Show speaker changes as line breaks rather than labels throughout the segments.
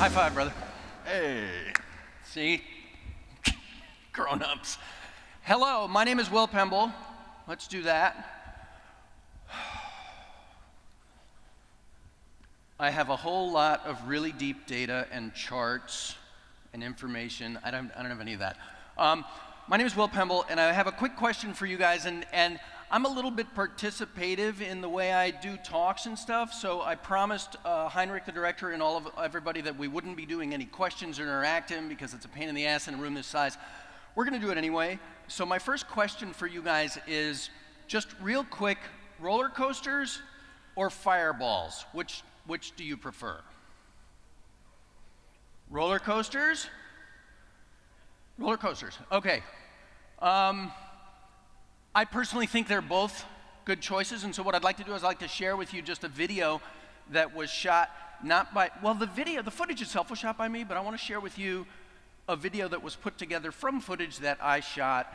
High five, brother. Hey. See? Grown-ups. Hello, my name is Will Pemble. Let's do that. I have a whole lot of really deep data and charts and information. I don't have any of that. My name is Will Pemble, and I have a quick question for you guys, and I'm a little bit participative in the way I do talks and stuff, so I promised Heinrich, the director, and everybody that we wouldn't be doing any questions or interacting because it's a pain in the ass in a room this size. We're gonna do it anyway. So my first question for you guys is just real quick, roller coasters or fireballs? Which do you prefer? Roller coasters? Roller coasters, okay. I personally think they're both good choices, and so what I'd like to do is I'd like to share with you just a video that was shot not by, well, the footage itself was shot by me, but I want to share with you a video that was put together from footage that I shot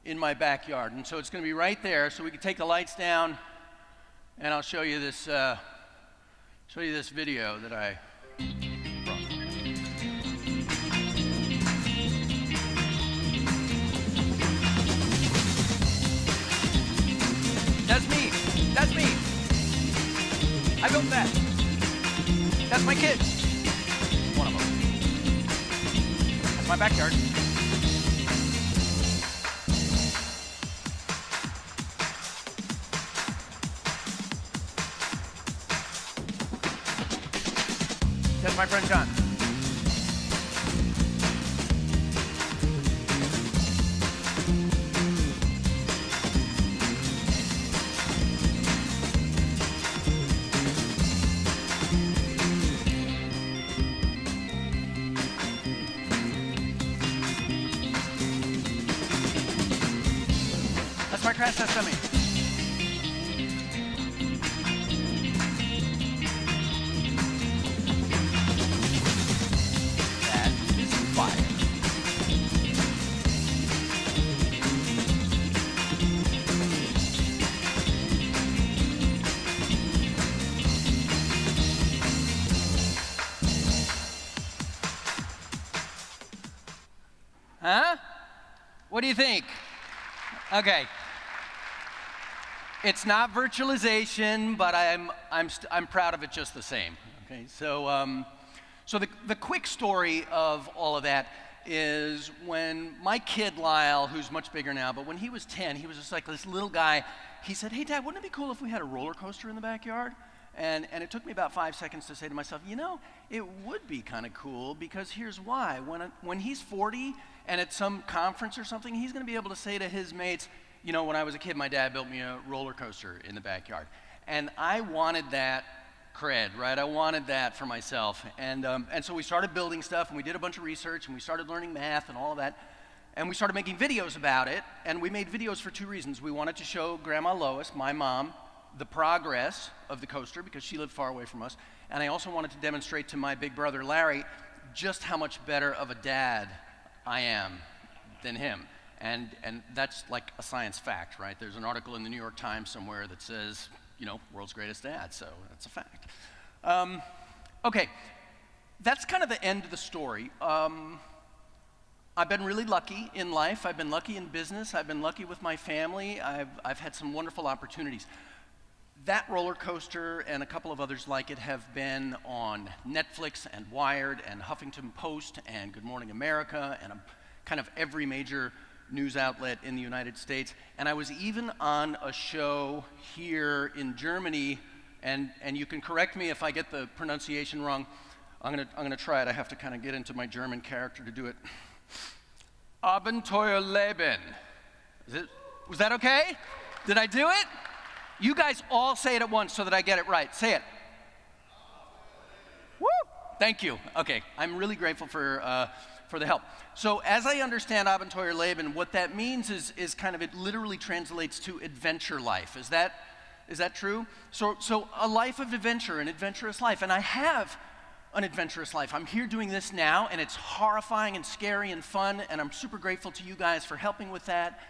in my backyard. And so it's going to be right there, so we can take the lights down, and I'll show you this video that I brought. That's me. I built that. That's my kid. One of them. That's my backyard. That's my friend John. That's my crash test dummy. That is fire. Huh? What do you think? Okay. It's not virtualization, but I'm proud of it just the same. Okay, so the quick story of all of that is when my kid Lyle, who's much bigger now, but when he was 10, he was just like this little guy. He said, "Hey, Dad, wouldn't it be cool if we had a roller coaster in the backyard?" And it took me about 5 seconds to say to myself, you know, it would be kind of cool because here's why. When he's 40 and at some conference or something, he's going to be able to say to his mates, you know, when I was a kid, my dad built me a roller coaster in the backyard. And I wanted that cred, right? I wanted that for myself. And so we started building stuff, and we did a bunch of research, and we started learning math and all of that. And we started making videos about it, and we made videos for two reasons. We wanted to show Grandma Lois, my mom, the progress of the coaster because she lived far away from us. And I also wanted to demonstrate to my big brother, Larry, just how much better of a dad I am than him. And that's like a science fact, right? There's an article in the New York Times somewhere that says, you know, world's greatest dad, so that's a fact. Okay, that's kind of the end of the story. I've been really lucky in life. I've been lucky in business. I've been lucky with my family. I've had some wonderful opportunities. That roller coaster and a couple of others like it have been on Netflix and Wired and Huffington Post and Good Morning America and kind of every major news outlet in the United States. And I was even on a show here in Germany, and you can correct me if I get the pronunciation wrong. I'm gonna try it. I have to kind of get into my German character to do it. Abenteuerleben. Was that okay? Did I do it? You guys all say it at once so that I get it right. Say it. Woo! Thank you. Okay, I'm really grateful for the help. So as I understand Abenteuerleben, what that means is kind of, it literally translates to adventure life. Is that true? So a life of adventure, an adventurous life. And I have an adventurous life. I'm here doing this now, and it's horrifying and scary and fun, and I'm super grateful to you guys for helping with that.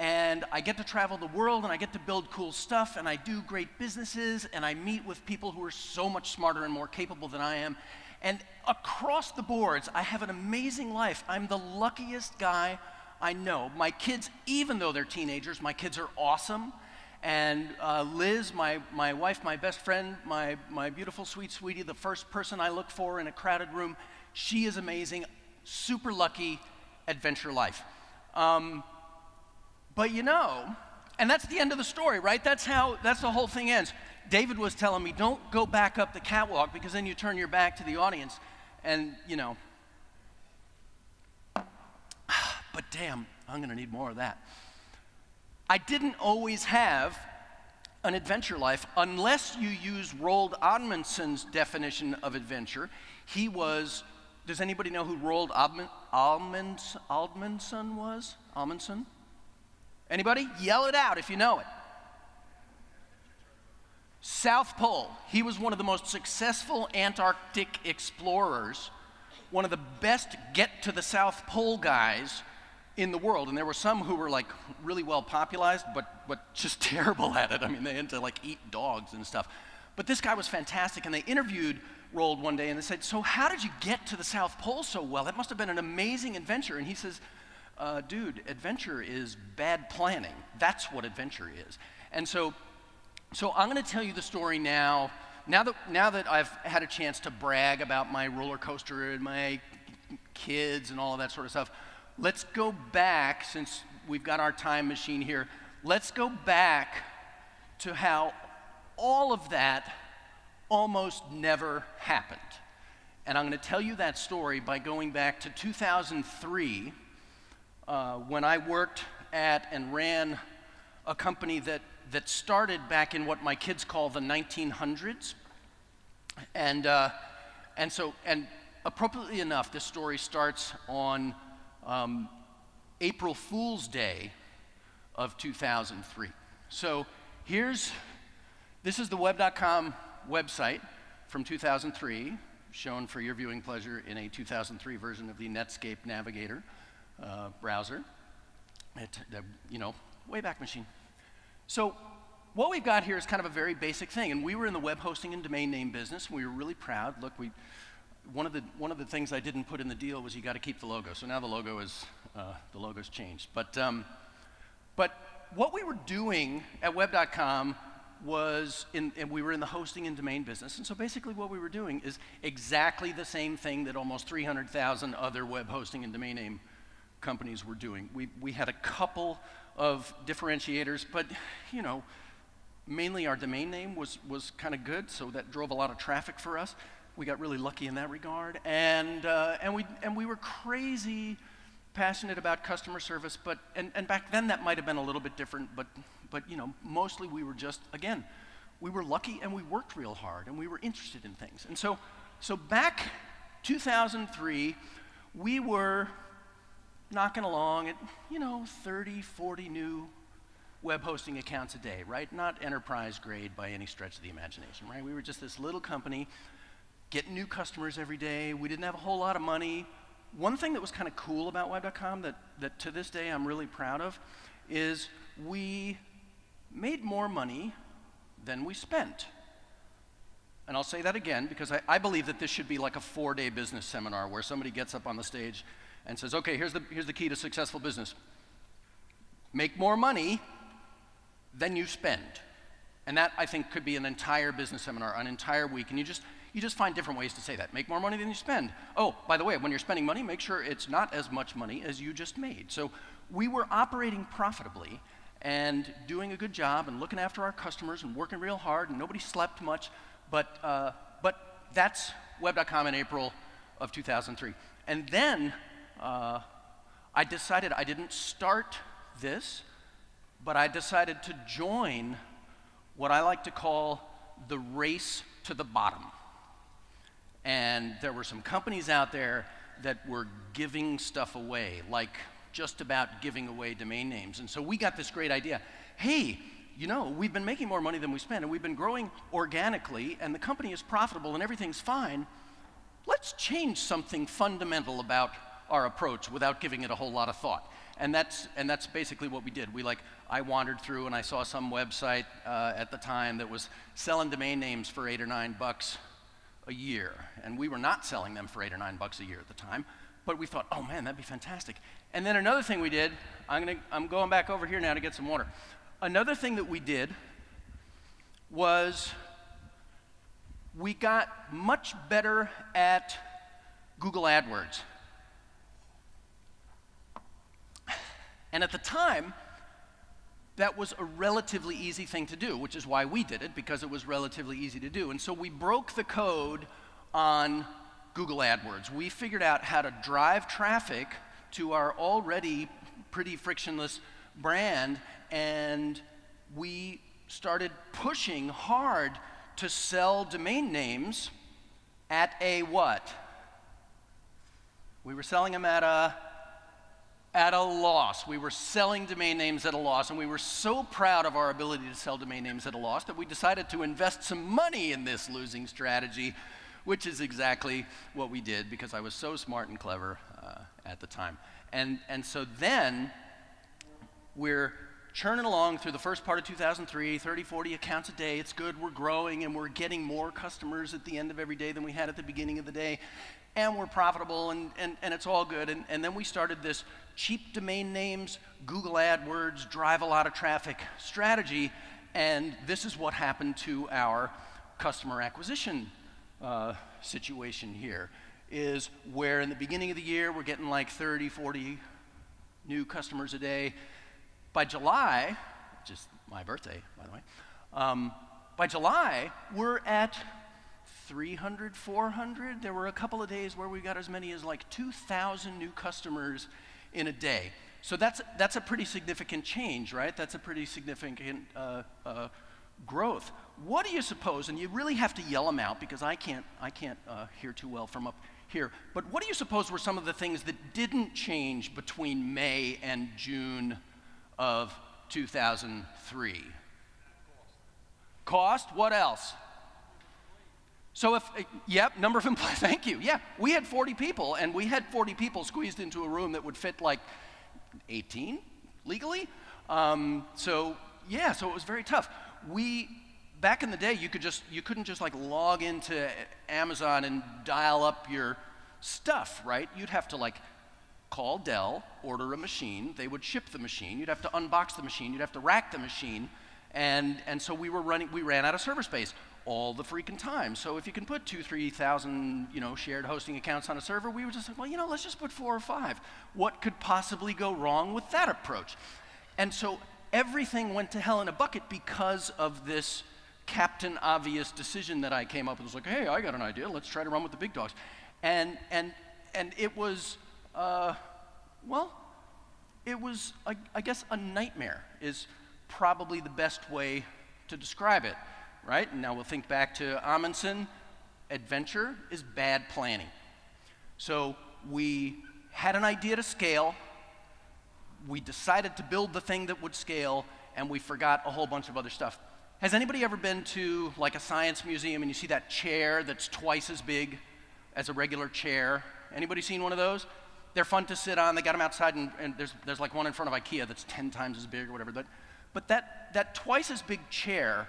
And I get to travel the world, and I get to build cool stuff, and I do great businesses, and I meet with people who are so much smarter and more capable than I am. And across the boards, I have an amazing life. I'm the luckiest guy I know. My kids, even though they're teenagers, my kids are awesome. And Liz, my wife, my best friend, my beautiful sweet sweetie, the first person I look for in a crowded room, she is amazing, super lucky, adventure life. But you know, and that's the end of the story, right? That's the whole thing ends. David was telling me, don't go back up the catwalk because then you turn your back to the audience and, you know. But damn, I'm gonna need more of that. I didn't always have an adventure life unless you use Roald Amundsen's definition of adventure. He was, does anybody know who Roald Amundsen was? Amundsen? Anybody? Yell it out if you know it. South Pole. He was one of the most successful Antarctic explorers, one of the best get to the South Pole guys in the world. And there were some who were like really well popularized, but just terrible at it. I mean, they had to like eat dogs and stuff. But this guy was fantastic, and they interviewed Roald one day and they said, so how did you get to the South Pole so well? That must have been an amazing adventure. And he says, dude, adventure is bad planning. That's what adventure is. And so I'm going to tell you the story now. Now that I've had a chance to brag about my roller coaster and my kids and all of that sort of stuff, let's go back, since we've got our time machine here, let's go back to how all of that almost never happened. And I'm going to tell you that story by going back to 2003, when I worked at and ran a company that started back in what my kids call the 1900s. And appropriately enough, this story starts on April Fool's Day of 2003. So this is the web.com website from 2003, shown for your viewing pleasure in a 2003 version of the Netscape Navigator browser. Wayback Machine. So what we've got here is kind of a very basic thing, and we were in the web hosting and domain name business, and we were really proud. Look, one of the things I didn't put in the deal was you got to keep the logo. So now the logo's changed. But what we were doing at web.com was, and we were in the hosting and domain business, and so basically what we were doing is exactly the same thing that almost 300,000 other web hosting and domain name companies were doing. We had a couple of differentiators, but mainly our domain name was kind of good, so that drove a lot of traffic for us. We got really lucky in that regard, and we were crazy passionate about customer service, but back then that might have been a little bit different, but mostly we were just, again, we were lucky and we worked real hard and we were interested in things. And so back 2003, we were knocking along at 30, 40 new web hosting accounts a day, right? Not enterprise grade by any stretch of the imagination, right? We were just this little company getting new customers every day. We didn't have a whole lot of money. One thing that was kind of cool about web.com that to this day I'm really proud of is we made more money than we spent. And I'll say that again because I believe that this should be like a 4-day business seminar where somebody gets up on the stage and says, okay, here's the key to successful business. Make more money than you spend. And that, I think, could be an entire business seminar, an entire week. And you just find different ways to say that. Make more money than you spend. Oh, by the way, when you're spending money, make sure it's not as much money as you just made. So we were operating profitably and doing a good job and looking after our customers and working real hard, and nobody slept much. But that's web.com in April of 2003. And then I decided I didn't start this, but I decided to join what I like to call the race to the bottom. And there were some companies out there that were giving stuff away, like just about giving away domain names. And so we got this great idea. Hey, we've been making more money than we spend, and we've been growing organically, and the company is profitable, and everything's fine. Let's change something fundamental about our approach without giving it a whole lot of thought. And that's basically what we did. I wandered through and I saw some website at the time that was selling domain names for $8 or $9 a year. And we were not selling them for $8 or $9 a year at the time, but we thought, oh man, that'd be fantastic. And then another thing we did, I'm going back over here now to get some water. Another thing that we did was we got much better at Google AdWords. And at the time, that was a relatively easy thing to do, which is why we did it, because it was relatively easy to do. And so we broke the code on Google AdWords. We figured out how to drive traffic to our already pretty frictionless brand, and we started pushing hard to sell domain names at a what? We were selling them at a loss. We were selling domain names at a loss, and we were so proud of our ability to sell domain names at a loss that we decided to invest some money in this losing strategy, which is exactly what we did because I was so smart and clever at the time. And so then we're churning along through the first part of 2003, 30, 40 accounts a day. It's good, we're growing, and we're getting more customers at the end of every day than we had at the beginning of the day. And we're profitable, and it's all good. And then we started this cheap domain names, Google AdWords, drive a lot of traffic strategy, and this is what happened to our customer acquisition situation here, is where in the beginning of the year, we're getting like 30, 40 new customers a day. By July, which is my birthday, by the way, by July, we're at 300, 400. There were a couple of days where we got as many as like 2,000 new customers in a day. So that's a pretty significant change, right? That's a pretty significant growth. What do you suppose, and you really have to yell them out because I can't hear too well from up here, but what do you suppose were some of the things that didn't change between May and June of 2003? Cost? What else? So yep, number of employees, thank you. Yeah, we had 40 people, and we had 40 people squeezed into a room that would fit like 18 legally. So it was very tough. Back in the day, you couldn't just like log into Amazon and dial up your stuff, right? You'd have to like call Dell, order a machine, they would ship the machine, you'd have to unbox the machine, you'd have to rack the machine, and so we ran out of server space all the freaking time. So if you can put 2,000-3,000, shared hosting accounts on a server, we were just like, well, let's just put 4 or 5. What could possibly go wrong with that approach? And so everything went to hell in a bucket because of this Captain Obvious decision that I came up with. It was like, hey, I got an idea, let's try to run with the big dogs. And it was, it was, I guess, a nightmare is probably the best way to describe it. Right? And now we'll think back to Amundsen. Adventure is bad planning. So we had an idea to scale, we decided to build the thing that would scale, and we forgot a whole bunch of other stuff. Has anybody ever been to like a science museum and you see that chair that's twice as big as a regular chair? Anybody seen one of those? They're fun to sit on. They got them outside, and there's like one in front of IKEA that's 10 times as big or whatever. But that twice as big chair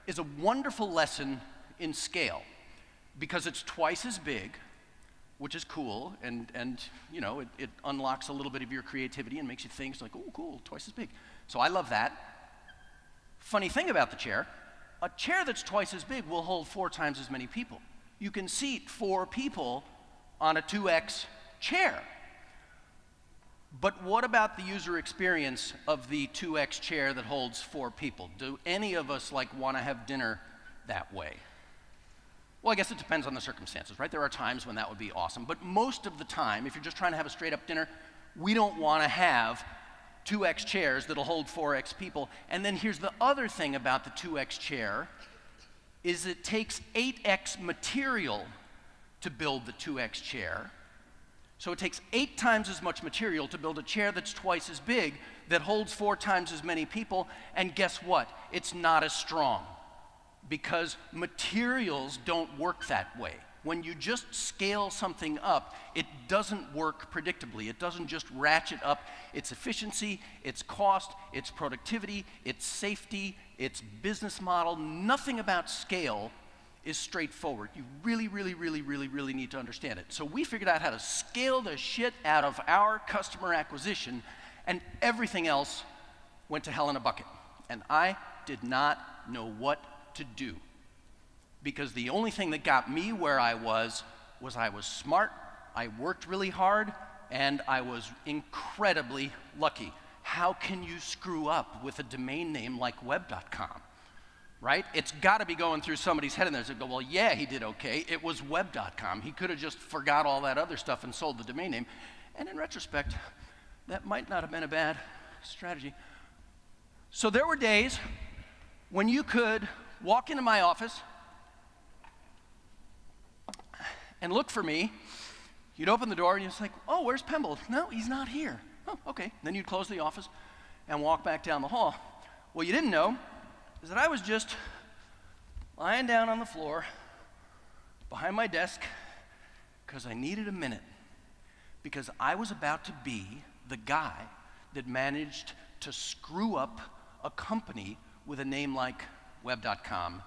is a wonderful lesson in scale because it's twice as big, which is cool, and it unlocks a little bit of your creativity and makes you think, it's like, oh, cool, twice as big. So I love that. Funny thing about the chair, a chair that's twice as big will hold 4 times as many people. You can seat 4 people on a 2x chair. But what about the user experience of the 2x chair that holds 4 people? Do any of us want to have dinner that way? Well, I guess it depends on the circumstances, right? There are times when that would be awesome, but most of the time, if you're just trying to have a straight up dinner, we don't want to have 2x chairs that'll hold 4x people. And then here's the other thing about the 2x chair, is it takes 8x material to build the 2x chair. So it takes 8 times as much material to build a chair that's twice as big, that holds 4 times as many people, and guess what? It's not as strong, because materials don't work that way. When you just scale something up, it doesn't work predictably. It doesn't just ratchet up its efficiency, its cost, its productivity, its safety, its business model. Nothing about scale is straightforward. You really need to understand it. So we figured out how to scale the shit out of our customer acquisition, and everything else went to hell in a bucket. And I did not know what to do, because the only thing that got me where I was I was smart, I worked really hard, and I was incredibly lucky. How can you screw up with a domain name like web.com? Right? It's got to be going through somebody's head in there. They go, well, yeah, he did okay. It was web.com. He could have just forgot all that other stuff and sold the domain name. And in retrospect, that might not have been a bad strategy. So there were days when you could walk into my office and look for me. You'd open the door and you're just like, oh, where's Pemble? No, he's not here. Oh, okay. Then you'd close the office and walk back down the hall. What you didn't know is that I was just lying down on the floor behind my desk because I needed a minute, because I was about to be the guy that managed to screw up a company with a name like web.com,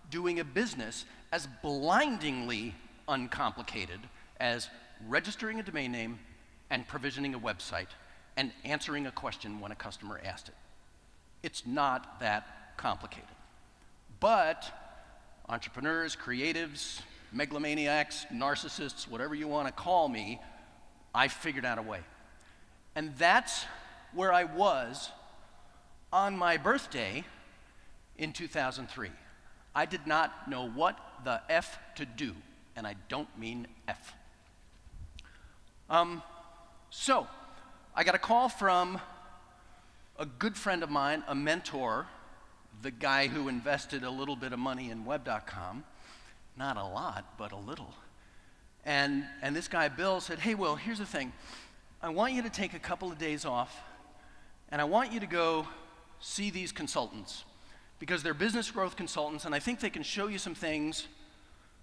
doing a business as blindingly uncomplicated as registering a domain name and provisioning a website and answering a question when a customer asked it. It's not that complicated. But entrepreneurs, creatives, megalomaniacs, narcissists, whatever you want to call me, I figured out a way. And that's where I was on my birthday in 2003. I did not know what the F to do, and I don't mean F. So I got a call from a good friend of mine, a mentor, the guy who invested a little bit of money in web.com, not a lot, but a little. And this guy, Bill, said, hey, Will, here's the thing. I want you to take a couple of days off, and I want you to go see these consultants, because they're business growth consultants, and I think they can show you some things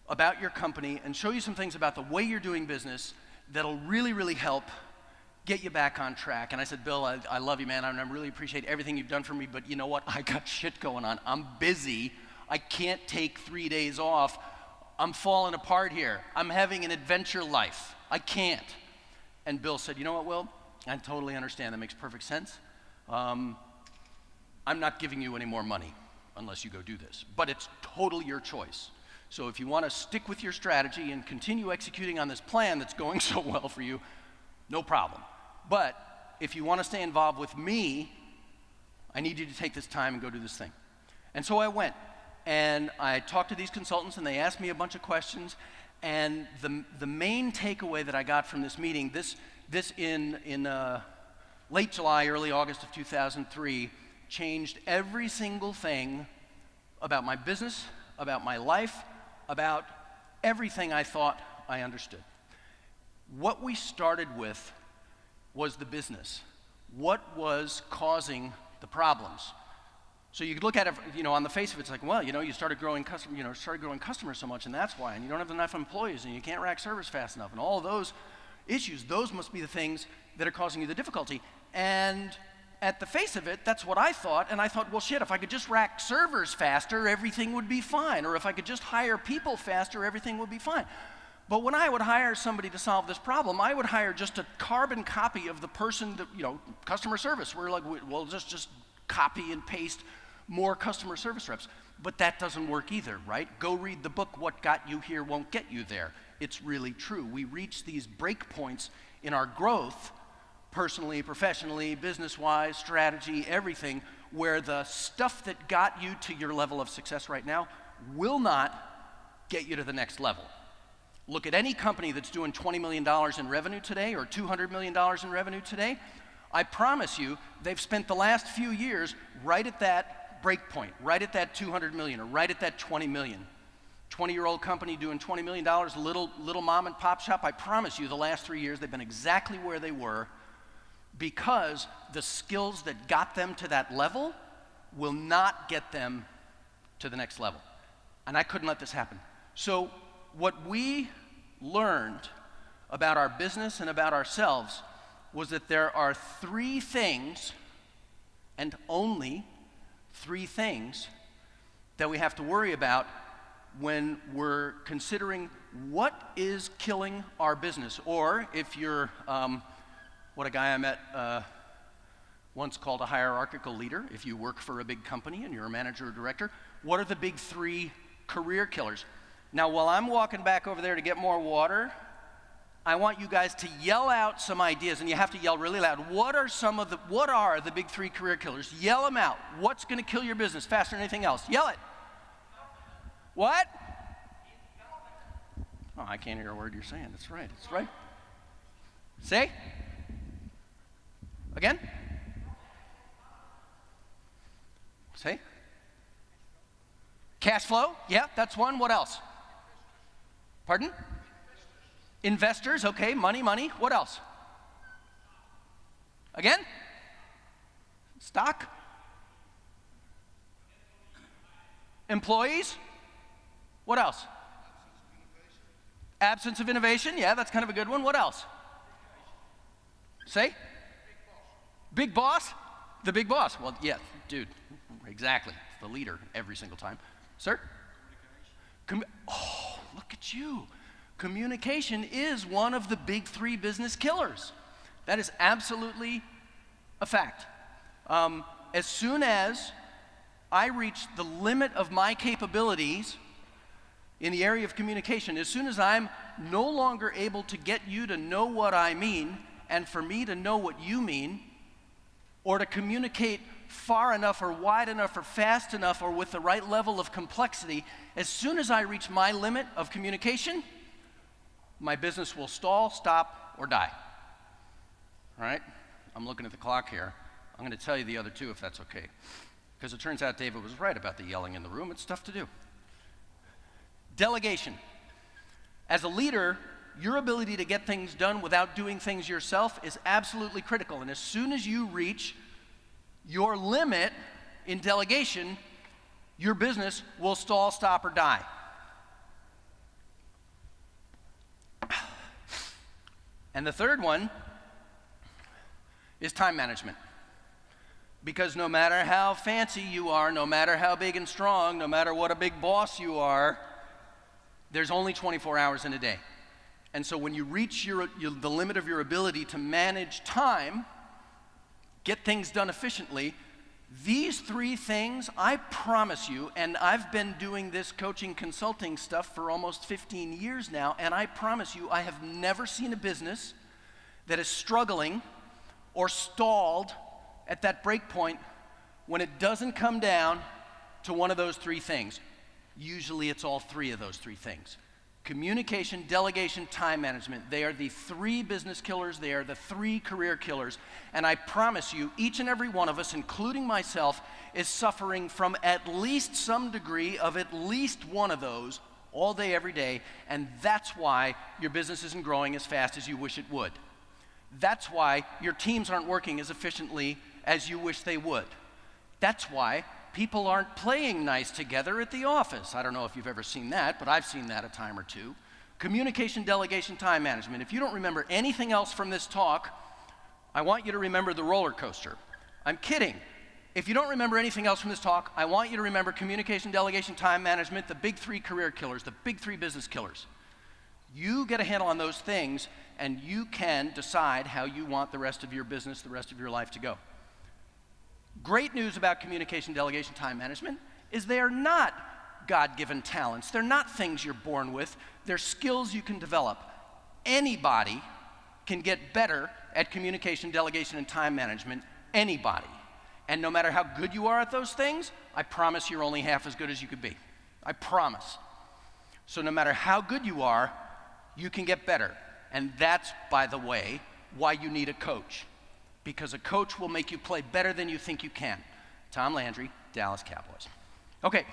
about your company and show you some things about the way you're doing business that'll really help get you back on track. And I said, Bill, I love you, man, and I really appreciate everything you've done for me, but you know what? I got shit going on. I'm busy. I can't take 3 days off. I'm falling apart here. I'm having an adventure life. I can't. And Bill said, you know what, Will? I totally understand. That makes perfect sense. I'm not giving you any more money unless you go do this, but it's totally your choice. So if you want to stick with your strategy and continue executing on this plan that's going so well for you, no problem. But if you want to stay involved with me, I need you to take this time and go do this thing. And so I went, and I talked to these consultants, and they asked me a bunch of questions. And the main takeaway that I got from this meeting, this in late July, early August of 2003, changed every single thing about my business, about my life, about everything I thought I understood. What we started with was the business. What was causing the problems? So you could look at it, on the face of it, it's like, well, you started growing customers so much, and that's why, and you don't have enough employees, and you can't rack servers fast enough, and all of those issues, those must be the things that are causing you the difficulty. And at the face of it, that's what I thought, and I thought, well, shit, if I could just rack servers faster, everything would be fine, or if I could just hire people faster, everything would be fine. But when I would hire somebody to solve this problem, I would hire just a carbon copy of the person that, customer service. We're like, we'll just copy and paste more customer service reps. But that doesn't work either, right? Go read the book, What Got You Here Won't Get You There. It's really true. We reach these break points in our growth, personally, professionally, business-wise, strategy, everything, where the stuff that got you to your level of success right now will not get you to the next level. Look at any company that's doing $20 million in revenue today or $200 million in revenue today. I promise you, they've spent the last few years right at that break point, right at that 200 million or right at that 20 million. 20-year-old company doing $20 million, little mom and pop shop. I promise you, the last 3 years, they've been exactly where they were, because the skills that got them to that level will not get them to the next level. And I couldn't let this happen. So what we learned about our business and about ourselves was that there are 3 things, and only 3 things, that we have to worry about when we're considering what is killing our business. Or if you're what a guy I met once called a hierarchical leader, if you work for a big company and you're a manager or director, what are the big 3 career killers? Now, while I'm walking back over there to get more water, I want you guys to yell out some ideas, and you have to yell really loud. What are the big 3 career killers? Yell them out. What's going to kill your business faster than anything else? Yell it. What? Oh, I can't hear a word you're saying. That's right. That's right. Say? Again? Say? Cash flow? Yeah, that's one. What else? Pardon? Investors, okay, money. What else? Again? Stock? Employees? What else? Absence of innovation, yeah, that's kind of a good one. What else? Say? Big boss? The big boss. Well, yeah, dude, exactly. It's the leader every single time. Sir? Oh, look at you. Communication is one of the big 3 business killers. That is absolutely a fact. As soon as I reach the limit of my capabilities in the area of communication, as soon as I'm no longer able to get you to know what I mean and for me to know what you mean, or to communicate far enough or wide enough or fast enough or with the right level of complexity, as soon as I reach my limit of communication, my business will stall, stop, or die. All right? I'm looking at the clock here. I'm going to tell you the other 2 if that's okay. Because it turns out David was right about the yelling in the room. It's tough to do. Delegation. As a leader, your ability to get things done without doing things yourself is absolutely critical. And as soon as you reach your limit in delegation, your business will stall, stop, or die. And the third one is time management. Because no matter how fancy you are, no matter how big and strong, no matter what a big boss you are, there's only 24 hours in a day. And so when you reach the limit of your ability to manage time, get things done efficiently, these 3 things, I promise you, and I've been doing this coaching consulting stuff for almost 15 years now, and I promise you, I have never seen a business that is struggling or stalled at that break point when it doesn't come down to one of those 3 things. Usually it's all 3 of those 3 things. Communication, delegation, time management. They are the 3 business killers. They are the 3 career killers. And I promise you, each and every one of us, including myself, is suffering from at least some degree of at least one of those all day, every day. And that's why your business isn't growing as fast as you wish it would. That's why your teams aren't working as efficiently as you wish they would. That's why people aren't playing nice together at the office. I don't know if you've ever seen that, but I've seen that a time or 2. Communication, delegation, time management. If you don't remember anything else from this talk, I want you to remember the roller coaster. I'm kidding. If you don't remember anything else from this talk, I want you to remember communication, delegation, time management, the big 3 career killers, the big 3 business killers. You get a handle on those things, and you can decide how you want the rest of your business, the rest of your life to go. Great news about communication, delegation, time management is they are not God-given talents. They're not things you're born with. They're skills you can develop. Anybody can get better at communication, delegation, and time management. Anybody. And no matter how good you are at those things, I promise you're only half as good as you could be. I promise. So no matter how good you are, you can get better. And that's, by the way, why you need a coach. Because a coach will make you play better than you think you can. Tom Landry, Dallas Cowboys. Okay,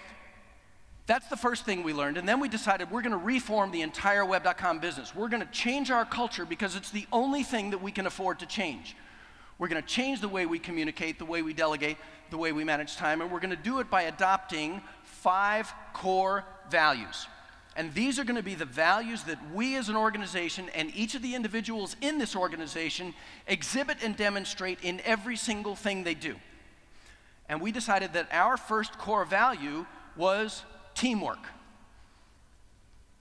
that's the first thing we learned, and then we decided we're going to reform the entire web.com business. We're going to change our culture because it's the only thing that we can afford to change. We're going to change the way we communicate, the way we delegate, the way we manage time, and we're going to do it by adopting 5 core values. And these are going to be the values that we as an organization and each of the individuals in this organization exhibit and demonstrate in every single thing they do. And we decided that our first core value was teamwork.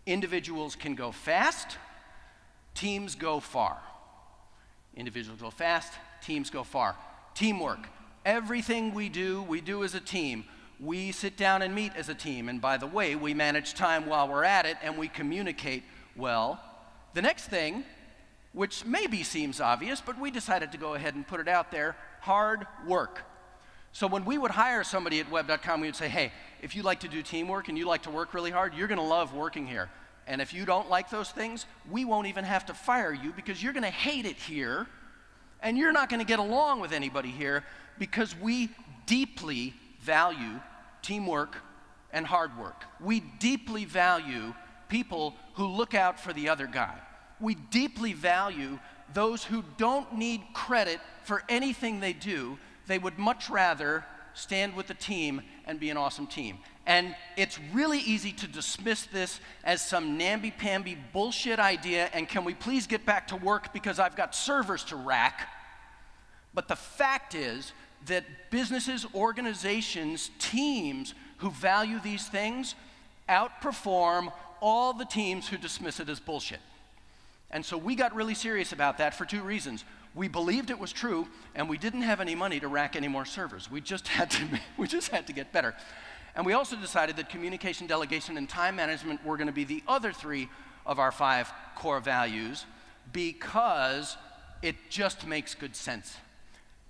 Individuals can go fast, teams go far. Individuals go fast, teams go far. Teamwork. Everything we do as a team. We sit down and meet as a team, and by the way, we manage time while we're at it, and we communicate well. The next thing, which maybe seems obvious, but we decided to go ahead and put it out there, hard work. So when we would hire somebody at web.com, we would say, hey, if you like to do teamwork and you like to work really hard, you're gonna love working here. And if you don't like those things, we won't even have to fire you because you're gonna hate it here, and you're not gonna get along with anybody here because we deeply value teamwork and hard work. We deeply value people who look out for the other guy. We deeply value those who don't need credit for anything they do. They would much rather stand with the team and be an awesome team. And it's really easy to dismiss this as some namby-pamby bullshit idea, and can we please get back to work because I've got servers to rack. But the fact is that businesses, organizations, teams who value these things outperform all the teams who dismiss it as bullshit. And so we got really serious about that for two reasons. We believed it was true, and we didn't have any money to rack any more servers. We just had to get better. And we also decided that communication, delegation, and time management were gonna be the other three of our 5 core values because it just makes good sense.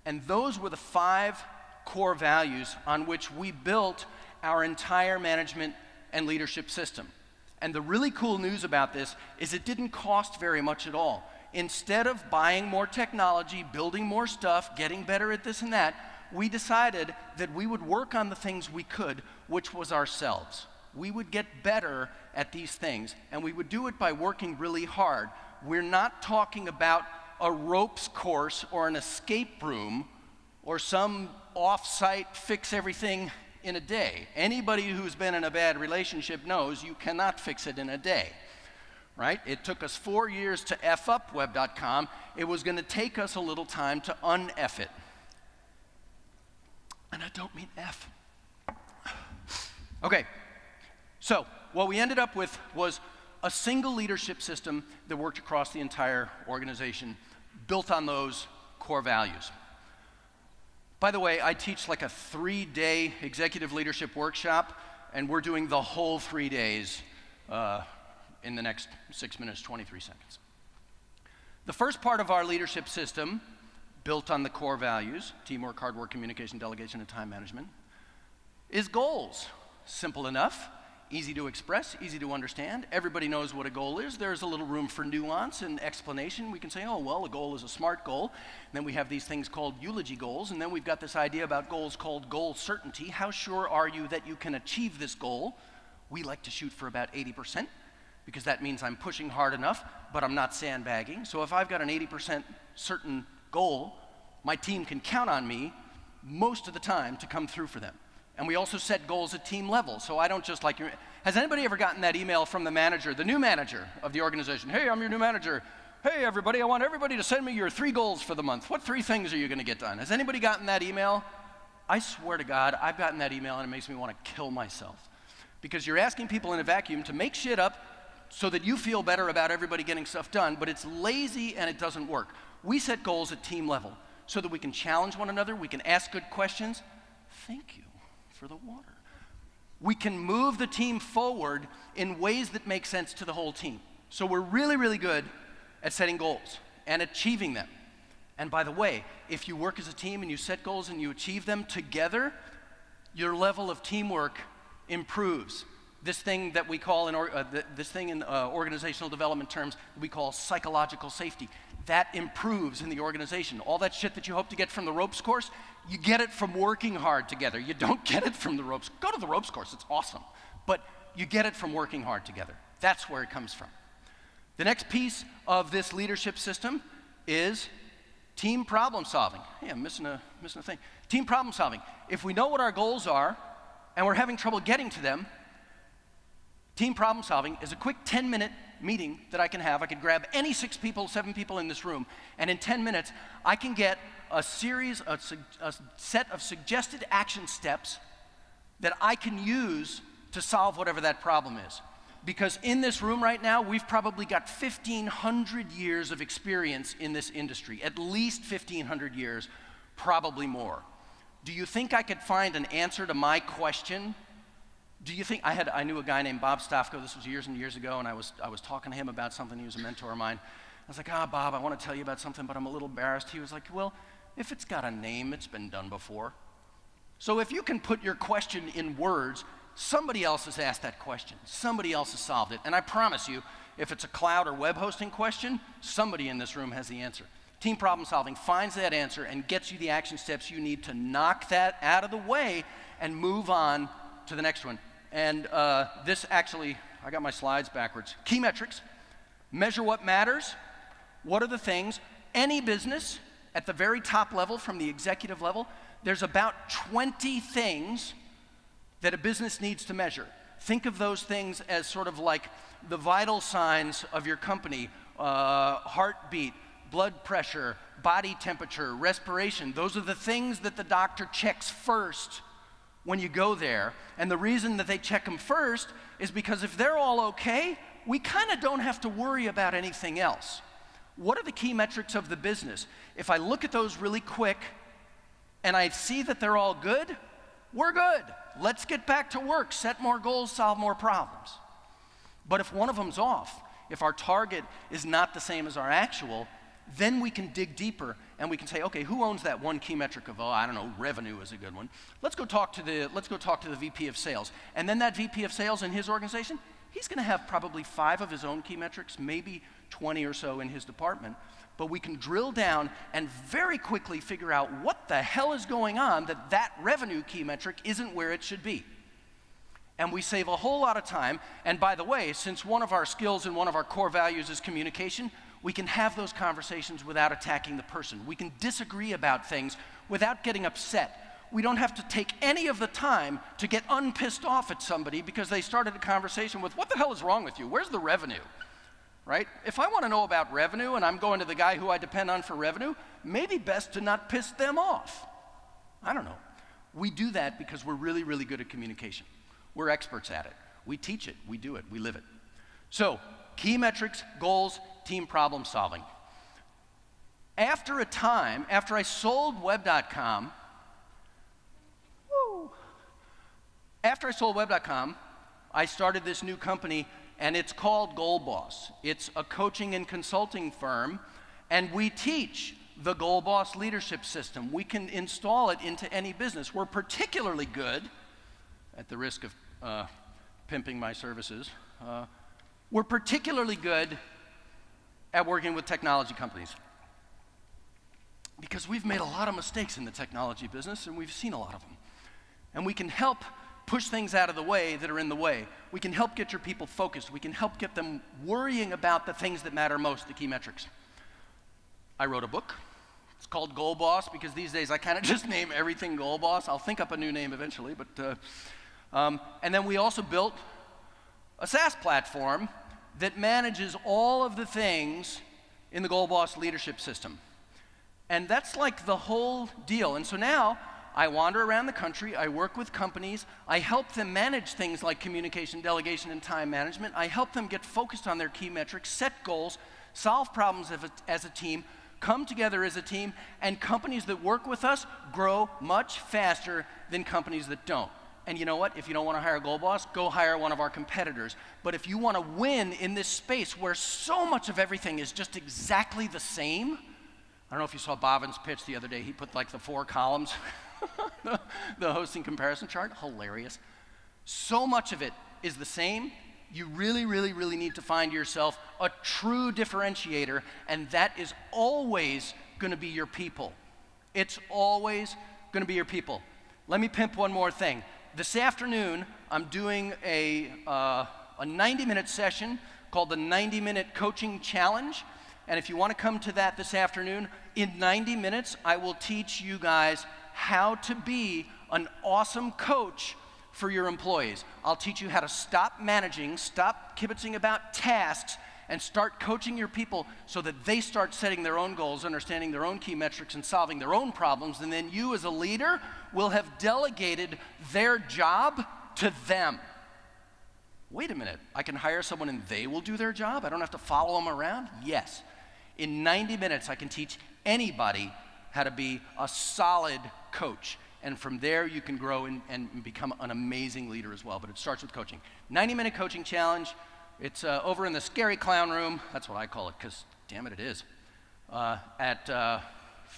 And those were the 5 core values on which we built our entire management and leadership system. And the really cool news about this is it didn't cost very much at all. Instead of buying more technology, building more stuff, getting better at this and that, we decided that we would work on the things we could, which was ourselves. We would get better at these things, and we would do it by working really hard. We're not talking about a ropes course or an escape room or some off-site fix everything in a day. Anybody who's been in a bad relationship knows you cannot fix it in a day, right? It took us 4 years to F up web.com. It was gonna take us a little time to un-F it. And I don't mean F. Okay, so what we ended up with was a single leadership system that worked across the entire organization, built on those core values. By the way, I teach like a 3-day executive leadership workshop, and we're doing the whole 3 days in the next 6 minutes, 23 seconds. The first part of our leadership system, built on the core values, teamwork, hard work, communication, delegation, and time management, is goals. Simple enough. Easy to express, easy to understand. Everybody knows what a goal is. There's a little room for nuance and explanation. We can say, oh, well, a goal is a SMART goal. And then we have these things called eulogy goals. And then we've got this idea about goals called goal certainty. How sure are you that you can achieve this goal? We like to shoot for about 80%, because that means I'm pushing hard enough, but I'm not sandbagging. So if I've got an 80% certain goal, my team can count on me most of the time to come through for them. And we also set goals at team level. So I don't just like your, has anybody ever gotten that email from the manager, the new manager of the organization? Hey, I'm your new manager. Hey, everybody, I want everybody to send me your 3 goals for the month. What 3 things are you gonna get done? Has anybody gotten that email? I swear to God, I've gotten that email and it makes me wanna kill myself. Because you're asking people in a vacuum to make shit up so that you feel better about everybody getting stuff done, but it's lazy and it doesn't work. We set goals at team level so that we can challenge one another, we can ask good questions. Thank you for the water. We can move the team forward in ways that make sense to the whole team. So we're really, really good at setting goals and achieving them. And by the way, if you work as a team and you set goals and you achieve them together, your level of teamwork improves. This thing that we call in organizational development terms, we call psychological safety. That improves in the organization. All that shit that you hope to get from the ropes course, you get it from working hard together. You don't get it from the ropes. Go to the ropes course, it's awesome. But you get it from working hard together. That's where it comes from. The next piece of this leadership system is team problem solving. Hey, I'm missing a thing. Team problem solving. If we know what our goals are and we're having trouble getting to them, team problem solving is a quick 10-minute meeting that I can have. I could grab any 6 people, 7 people in this room, and in 10 minutes, I can get a set of suggested action steps that I can use to solve whatever that problem is. because in this room right now, we've probably got 1,500 years of experience in this industry, at least 1,500 years, probably more. Do you think I could find an answer to my question? Do you think, I knew a guy named Bob Stofko, this was years and years ago, and I was talking to him about something. He was a mentor of mine. I was like, Bob, I want to tell you about something, but I'm a little embarrassed. He was like, well, if it's got a name, it's been done before. So if you can put your question in words, somebody else has asked that question. Somebody else has solved it. And I promise you, if it's a cloud or web hosting question, somebody in this room has the answer. Team problem solving finds that answer and gets you the action steps you need to knock that out of the way and move on to the next one. And this actually, I got my slides backwards. Key metrics, measure what matters. What are the things? Any business at the very top level, from the executive level, there's about 20 things that a business needs to measure. Think of those things as sort of like the vital signs of your company, heartbeat, blood pressure, body temperature, respiration. Those are the things that the doctor checks first when you go there. And the reason that they check them first is because if they're all okay, we kind of don't have to worry about anything else. What are the key metrics of the business? If I look at those really quick and I see that they're all good, we're good. Let's get back to work, set more goals, solve more problems. But if one of them's off, if our target is not the same as our actual, then we can dig deeper and we can say, okay, who owns that one key metric of, I don't know, revenue is a good one. Let's go talk to the VP of sales. And then that VP of sales in his organization, he's going to have probably 5 of his own key metrics, maybe 20 or so in his department. But we can drill down and very quickly figure out what the hell is going on that revenue key metric isn't where it should be. And we save a whole lot of time. And by the way, since one of our skills and one of our core values is communication, we can have those conversations without attacking the person. We can disagree about things without getting upset. We don't have to take any of the time to get unpissed off at somebody because they started a conversation with, what the hell is wrong with you? Where's the revenue? Right? If I want to know about revenue and I'm going to the guy who I depend on for revenue, maybe best to not piss them off. I don't know. We do that because we're really, really good at communication. We're experts at it. We teach it, we do it, we live it. So, key metrics, goals, team problem solving. After a time, after I sold web.com, I started this new company, and it's called Goal Boss. It's a coaching and consulting firm, and we teach the Goal Boss leadership system. We can install it into any business. We're particularly good, at the risk of pimping my services, we're particularly good at working with technology companies because we've made a lot of mistakes in the technology business and we've seen a lot of them. And we can help push things out of the way that are in the way. We can help get your people focused. We can help get them worrying about the things that matter most, the key metrics. I wrote a book. It's called Goal Boss because these days I kind of just name everything Goal Boss. I'll think up a new name eventually, but and then we also built a SaaS platform that manages all of the things in the Goal Boss leadership system. And that's like the whole deal. And so now I wander around the country, I work with companies, I help them manage things like communication, delegation, and time management. I help them get focused on their key metrics, set goals, solve problems as a team, come together as a team, and companies that work with us grow much faster than companies that don't. And you know what? If you don't want to hire a Goal Boss, go hire one of our competitors. But if you want to win in this space where so much of everything is just exactly the same, I don't know if you saw Bobin's pitch the other day. He put like the 4 columns, the hosting comparison chart, hilarious. So much of it is the same. You really, really, really need to find yourself a true differentiator, and that is always going to be your people. It's always going to be your people. Let me pimp one more thing. This afternoon, I'm doing a 90-minute session called the 90-Minute Coaching Challenge. And if you want to come to that this afternoon, in 90 minutes, I will teach you guys how to be an awesome coach for your employees. I'll teach you how to stop managing, stop kibitzing about tasks, and start coaching your people so that they start setting their own goals, understanding their own key metrics, and solving their own problems. And then you as a leader will have delegated their job to them. Wait a minute, I can hire someone and they will do their job? I don't have to follow them around? Yes. In 90 minutes, I can teach anybody how to be a solid coach. And from there, you can grow and become an amazing leader as well. But it starts with coaching. 90-minute coaching challenge. It's over in the Scary Clown Room. That's what I call it, because damn it, it is. At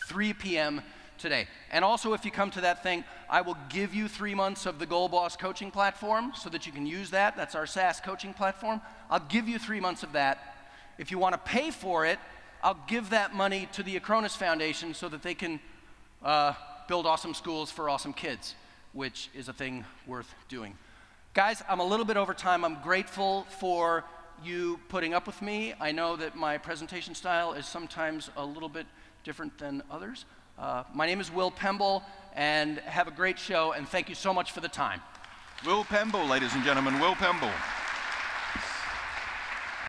3 p.m. today. And also, if you come to that thing, I will give you 3 months of the Goal Boss coaching platform so that you can use that. That's our SaaS coaching platform. I'll give you 3 months of that. If you want to pay for it, I'll give that money to the Acronis Foundation so that they can build awesome schools for awesome kids, which is a thing worth doing. Guys, I'm a little bit over time. I'm grateful for you putting up with me. I know that my presentation style is sometimes a little bit different than others. My name is Will Pemble, and have a great show, and thank you so much for the time.
Will Pemble, ladies and gentlemen, Will Pemble.